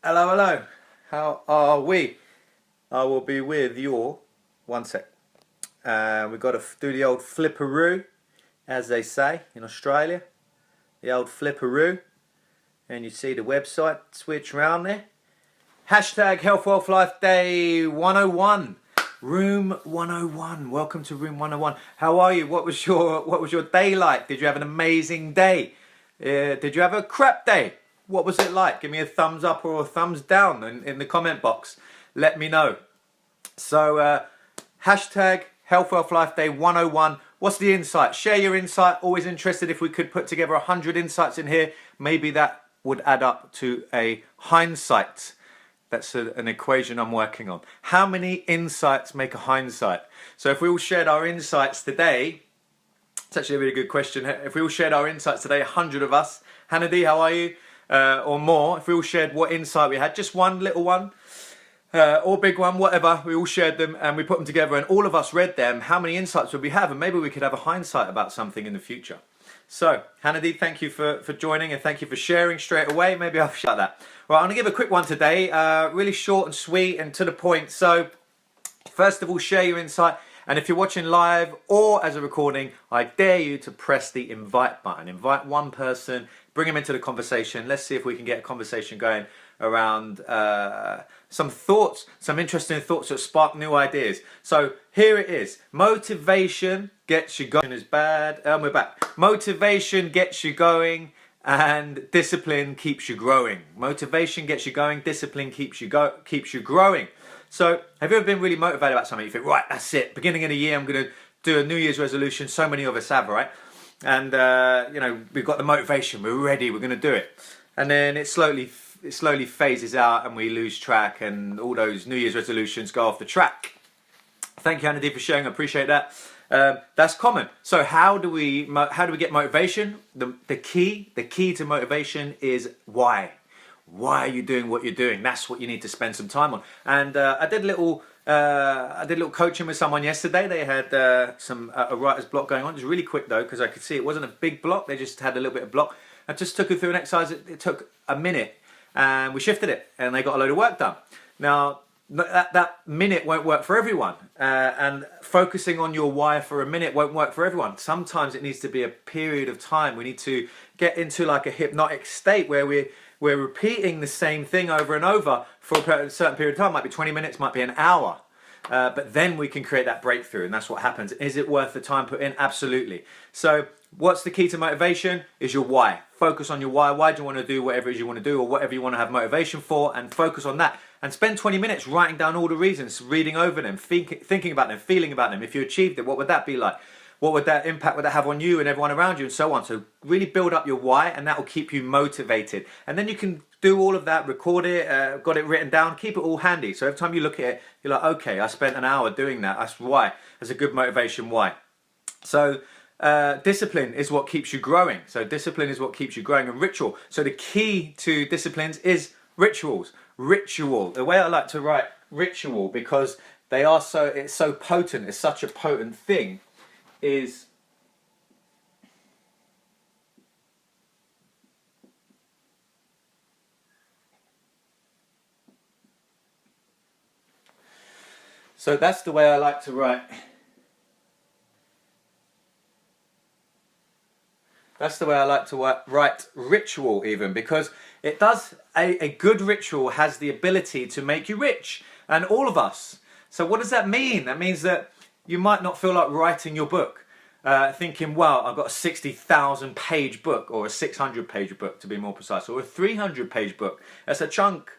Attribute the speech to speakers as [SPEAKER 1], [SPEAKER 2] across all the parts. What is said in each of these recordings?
[SPEAKER 1] Hello, hello. How are we? I will be with you. One sec. We've got to do the old flipperoo, as they say in Australia. The old flipperoo. And you see the website switch around there. Hashtag Health, Wealth, Life Day 101. Room 101. Welcome to Room 101. How are you? What was your day like? Did you have an amazing day? Did you have a crap day? What was it like? Give me a thumbs up or a thumbs down in the comment box. Let me know. So, hashtag Health, Wealth, Life Day 101. What's the insight? Share your insight. Always interested if we could put together 100 insights in here. Maybe that would add up to a hindsight. That's an equation I'm working on. How many insights make a hindsight? So if we all shared our insights today, it's actually a really good question. If we all shared our insights today, 100 of us, Hannah D, how are you? Or more, if we all shared what insight we had, just one little one, or big one, whatever, we all shared them and we put them together and all of us read them, how many insights would we have? And maybe we could have a hindsight about something in the future. So, Hannah D, thank you for joining and thank you for sharing straight away. Maybe I'll shut that. Right, I'm going to give a quick one today, really short and sweet and to the point. So, first of all, share your insight. And if you're watching live or as a recording, I dare you to press the invite button. Invite one person, bring them into the conversation. Let's see if we can get a conversation going around some thoughts, some interesting thoughts that spark new ideas. So here it is. Motivation gets you going is bad. We're back. Motivation gets you going and discipline keeps you growing. Motivation gets you going, discipline keeps you growing. So, have you ever been really motivated about something? You think, right, that's it. Beginning of the year, I'm going to do a New Year's resolution. So many of us have, right? And, you know, we've got the motivation. We're ready. We're going to do it. And then it slowly phases out and we lose track and all those New Year's resolutions go off the track. Thank you, Hannah D, for sharing. I appreciate that. That's common. So how do we get motivation? The key to motivation is why. Why are you doing what you're doing? That's what you need to spend some time on. And I did a little coaching with someone yesterday. They had a writer's block going on. It was really quick though because I could see it wasn't a big block. They just had a little bit of block. I just took her through an exercise. It took a minute, and we shifted it, and they got a load of work done. Now that minute won't work for everyone, and focusing on your why for a minute won't work for everyone. Sometimes it needs to be a period of time. We need to get into like a hypnotic state where we're repeating the same thing over and over for a certain period of time. Might be 20 minutes, might be an hour. But then we can create that breakthrough and that's what happens. Is it worth the time put in? Absolutely. So what's the key to motivation? Is your why. Focus on your why. Why do you want to do whatever it is you want to do or whatever you want to have motivation for, and focus on that. And spend 20 minutes writing down all the reasons, reading over them, thinking about them, feeling about them. If you achieved it, what would that be like? What would that impact would that have on you and everyone around you and so on? So really build up your why and that will keep you motivated. And then you can do all of that, record it, got it written down, keep it all handy. So every time you look at it, you're like, okay, I spent an hour doing that. That's why. That's a good motivation why. So discipline is what keeps you growing. So discipline is what keeps you growing, and ritual. So the key to disciplines is rituals. Ritual. The way I like to write ritual, because it's so potent, it's such a potent thing, is so that's the way I like to write. That's the way I like to write ritual, even, because it does a good ritual has the ability to make you rich, and all of us. So what does that mean? That means that you might not feel like writing your book, thinking, well, I've got a 60,000 page book, or a 600 page book to be more precise, or a 300 page book. That's a chunk.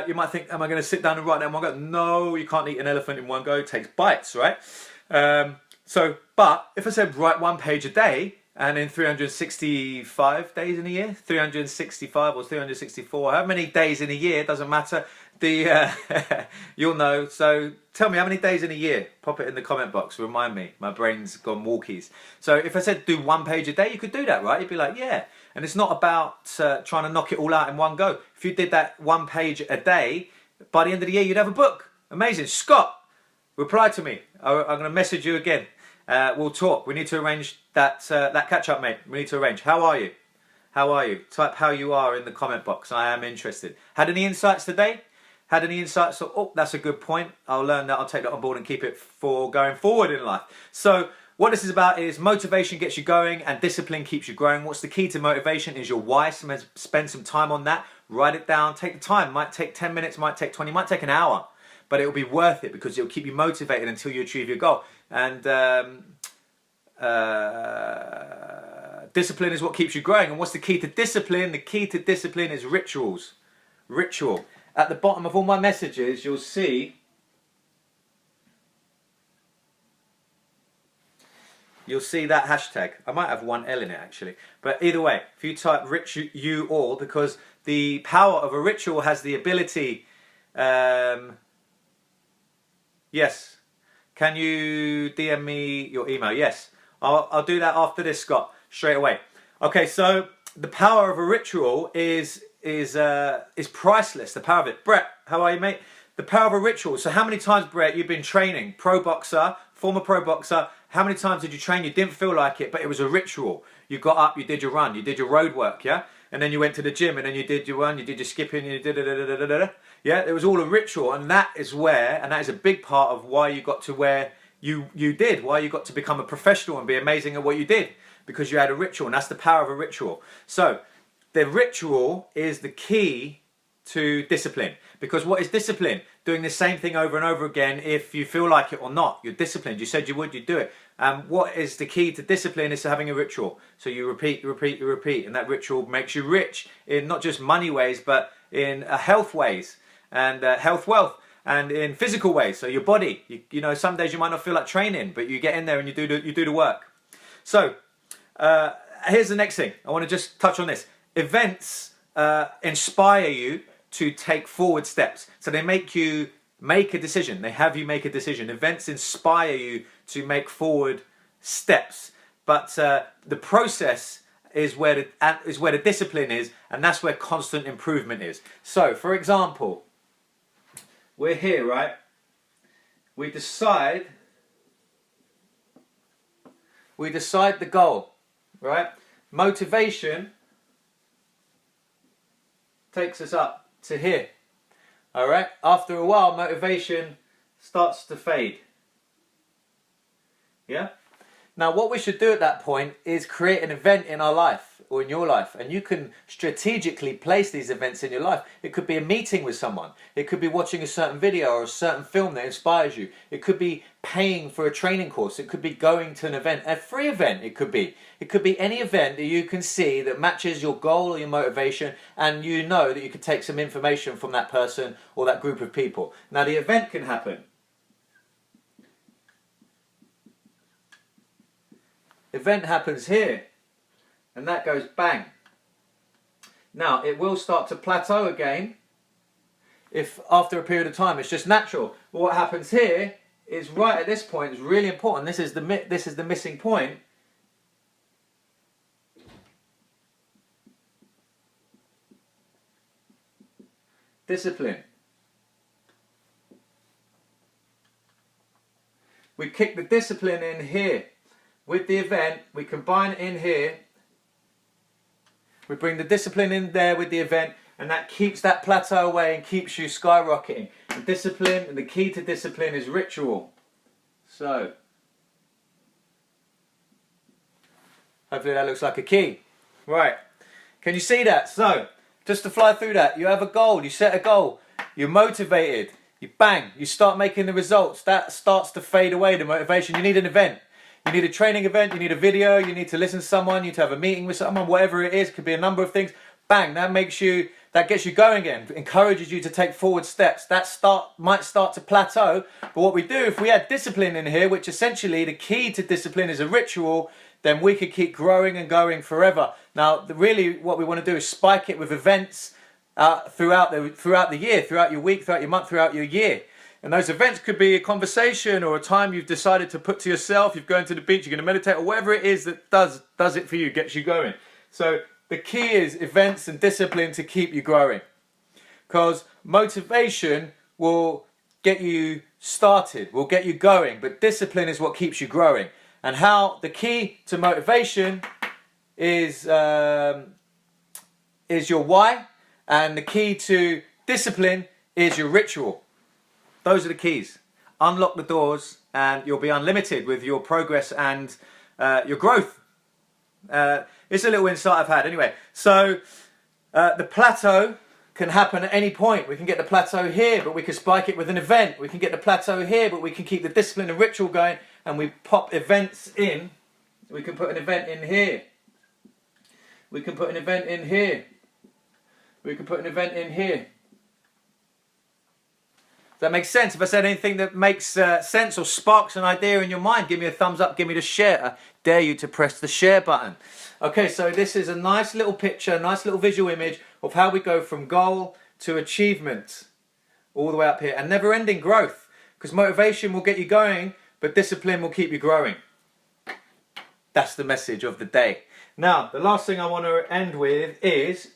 [SPEAKER 1] You might think, am I going to sit down and write that in one go? No, you can't eat an elephant in one go. It takes bites, right? But if I said write one page a day, and in 365 days in a year, 365 or 364, how many days in a year, doesn't matter. You'll know. So tell me how many days in a year. Pop it in the comment box. Remind me. My brain's gone walkies. So if I said do one page a day, you could do that, right? You'd be like, yeah. And it's not about trying to knock it all out in one go. If you did that one page a day, by the end of the year, you'd have a book. Amazing. Scott, reply to me. I'm going to message you again. We'll talk. We need to arrange that catch up, mate. We need to arrange. How are you? How are you? Type how you are in the comment box. I am interested. Had any insights today? Had any insights? Oh, that's a good point. I'll learn that. I'll take that on board and keep it for going forward in life. So what this is about is motivation gets you going and discipline keeps you growing. What's the key to motivation is your why. Spend some time on that. Write it down. Take the time. Might take 10 minutes, might take 20, might take an hour. But it will be worth it because it will keep you motivated until you achieve your goal. And discipline is what keeps you growing. And what's the key to discipline? The key to discipline is rituals. Ritual. At the bottom of all my messages, you'll see that hashtag. I might have one L in it actually. But either way, if you type you all, because the power of a ritual has the ability... yes. Can you DM me your email? Yes. I'll do that after this, Scott, straight away. Okay, so the power of a ritual is priceless. The power of it. Brett, how are you, mate? The power of a ritual. So how many times, Brett, you've been training? Pro boxer, former pro boxer. How many times did you train? You didn't feel like it, but it was a ritual. You got up, you did your run, you did your road work, yeah? And then you went to the gym, and then you did your run, you did your skipping, you did da-da-da-da-da-da. Yeah, it was all a ritual, and that is where, and that is a big part of why you got to where you did, why you got to become a professional and be amazing at what you did, because you had a ritual, and that's the power of a ritual. So, the ritual is the key to discipline. Because what is discipline? Doing the same thing over and over again if you feel like it or not. You're disciplined. You said you would, you do it. What is the key to discipline is having a ritual. So you repeat, you repeat, you repeat, and that ritual makes you rich in not just money ways, but in health ways and health wealth and in physical ways. So your body, you know, some days you might not feel like training, but you get in there and you do the work. So here's the next thing. I want to just touch on this. Events inspire you to take forward steps. So they make you make a decision. They have you make a decision. Events inspire you to make forward steps. But the process is where the discipline is, and that's where constant improvement is. So, for example, we're here, right? We decide the goal, right? Motivation takes us up to here. All right. After a while, motivation starts to fade. Yeah. Now, what we should do at that point is create an event in our life or in your life, and you can strategically place these events in your life. It could be a meeting with someone. It could be watching a certain video or a certain film that inspires you. It could be paying for a training course. It could be going to an event, a free event. It could be any event that you can see that matches your goal or your motivation, and you know that you can take some information from that person or that group of people. Now, the event can happen. Event happens here, and that goes bang. Now, it will start to plateau again if after a period of time. It's just natural. But what happens here is right at this point is really important. This is the missing point. Discipline. We kick the discipline in here. With the event, we combine it in here. We bring the discipline in there with the event, and that keeps that plateau away and keeps you skyrocketing. And discipline, and the key to discipline is ritual. So, hopefully that looks like a key. Right, can you see that? So, just to fly through that, you have a goal, you set a goal, you're motivated, you bang, you start making the results. That starts to fade away, the motivation. You need an event. You need a training event, you need a video, you need to listen to someone, you need to have a meeting with someone, whatever it is, it could be a number of things. Bang, that gets you going again, encourages you to take forward steps. That might start to plateau, but what we do, if we add discipline in here, which essentially the key to discipline is a ritual, then we could keep growing and going forever. Now, really what we want to do is spike it with events throughout the year, throughout your week, throughout your month, throughout your year. And those events could be a conversation or a time you've decided to put to yourself. You're going to the beach, you're going to meditate, or whatever it is that does it for you, gets you going. So the key is events and discipline to keep you growing. Because motivation will get you started, will get you going, but discipline is what keeps you growing. And how the key to motivation is is your why, and the key to discipline is your ritual. Those are the keys. Unlock the doors and you'll be unlimited with your progress and your growth. It's a little insight I've had. Anyway, so the plateau can happen at any point. We can get the plateau here, but we can spike it with an event. We can get the plateau here, but we can keep the discipline and ritual going, and we pop events in. We can put an event in here. We can put an event in here. We can put an event in here. Does that make sense? If I said anything that makes sense or sparks an idea in your mind, give me a thumbs up, give me the share. I dare you to press the share button. Okay, so this is a nice little picture, nice little visual image of how we go from goal to achievement all the way up here. And never-ending growth, because motivation will get you going, but discipline will keep you growing. That's the message of the day. Now, the last thing I want to end with is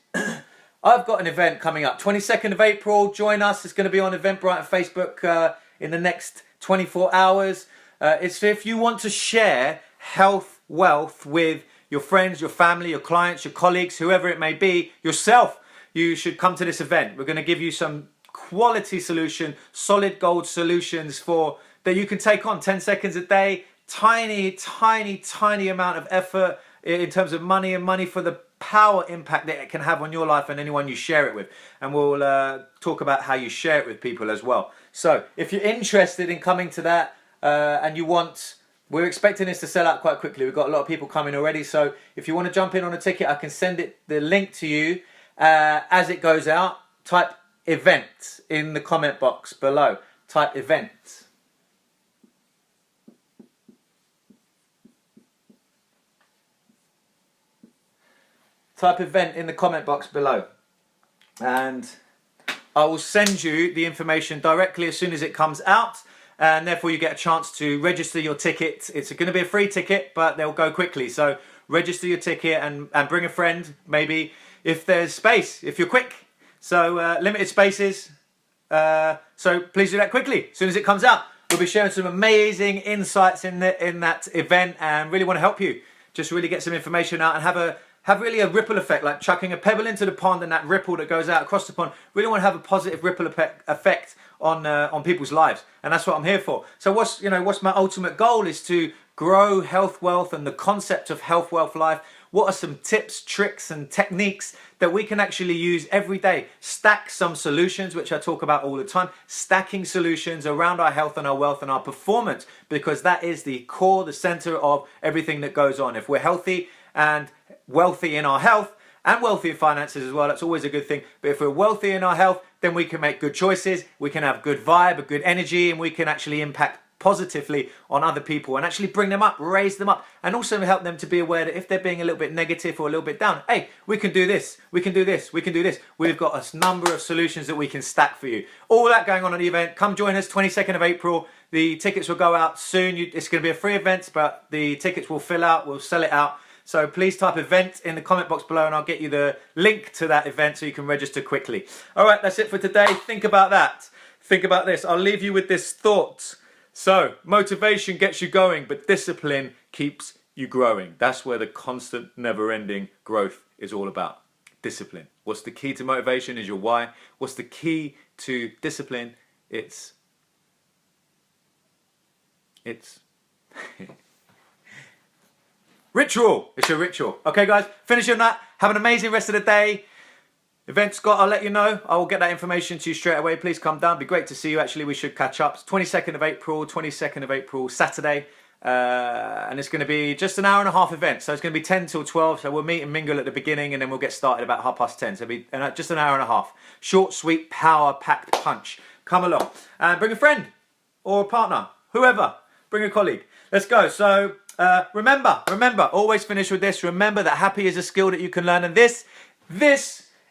[SPEAKER 1] I've got an event coming up, 22nd of April. Join us. It's going to be on Eventbrite and Facebook in the next 24 hours. It's if you want to share health, wealth with your friends, your family, your clients, your colleagues, whoever it may be, yourself, you should come to this event. We're going to give you some quality solution, solid gold solutions that you can take on 10 seconds a day. Tiny, tiny, tiny amount of effort in terms of money, and money for the power impact that it can have on your life and anyone you share it with. And we'll talk about how you share it with people as well. So if you're interested in coming to that and you want, we're expecting this to sell out quite quickly. We've got a lot of people coming already. So if you want to jump in on a ticket, I can send the link to you as it goes out. Type event in the comment box below. Type event. Type event in the comment box below, and I will send you the information directly as soon as it comes out, and therefore you get a chance to register your ticket. It's going to be a free ticket, but they'll go quickly, so register your ticket and bring a friend, maybe, if there's space, if you're quick. So limited spaces, so please do that quickly as soon as it comes out. We'll be sharing some amazing insights in that event, and really want to help you just really get some information out and have really a ripple effect, like chucking a pebble into the pond and that ripple that goes out across the pond. Really want to have a positive ripple effect on people's lives, and that's what I'm here for. So what's my ultimate goal is to grow health, wealth, and the concept of health, wealth, life. What are some tips, tricks, and techniques that we can actually use every day? Stack some solutions, which I talk about all the time. Stacking solutions around our health and our wealth and our performance, because that is the core, the center of everything that goes on. If we're healthy and wealthy in our health and wealthy in finances as well, that's always a good thing. But if we're wealthy in our health, then we can make good choices, we can have good vibe, a good energy, and we can actually impact positively on other people and actually bring them up, raise them up, and also help them to be aware that if they're being a little bit negative or a little bit down, hey, we can do this, we can do this, we can do this. We've got a number of solutions that we can stack for you. All that going on at the event. Come join us, 22nd of April. The tickets will go out soon. It's going to be a free event, but the tickets will fill out, we'll sell it out. So please type event in the comment box below and I'll get you the link to that event so you can register quickly. All right, that's it for today. Think about that. Think about this. I'll leave you with this thought. So motivation gets you going, but discipline keeps you growing. That's where the constant, never-ending growth is all about. Discipline. What's the key to motivation is your why. What's the key to discipline? It's ritual. It's your ritual. Okay, guys, finish your nut. Have an amazing rest of the day. Event Scott, I'll let you know. I will get that information to you straight away. Please come down. It'd be great to see you. Actually, we should catch up. It's 22nd of April, Saturday. And it's going to be just an hour and a half event. So it's going to be 10 till 12. So we'll meet and mingle at the beginning and then we'll get started about 10:30. So it'll be just an hour and a half. Short, sweet, power-packed punch. Come along. And bring a friend or a partner, whoever. Bring a colleague. Let's go. So remember, always finish with this. Remember that happy is a skill that you can learn. And this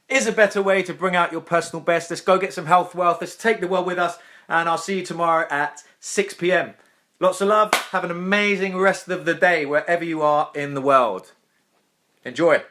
[SPEAKER 1] is a better way to bring out your personal best. Let's go get some health, wealth. Let's take the world with us. And I'll see you tomorrow at 6 p.m. Lots of love. Have an amazing rest of the day wherever you are in the world. Enjoy.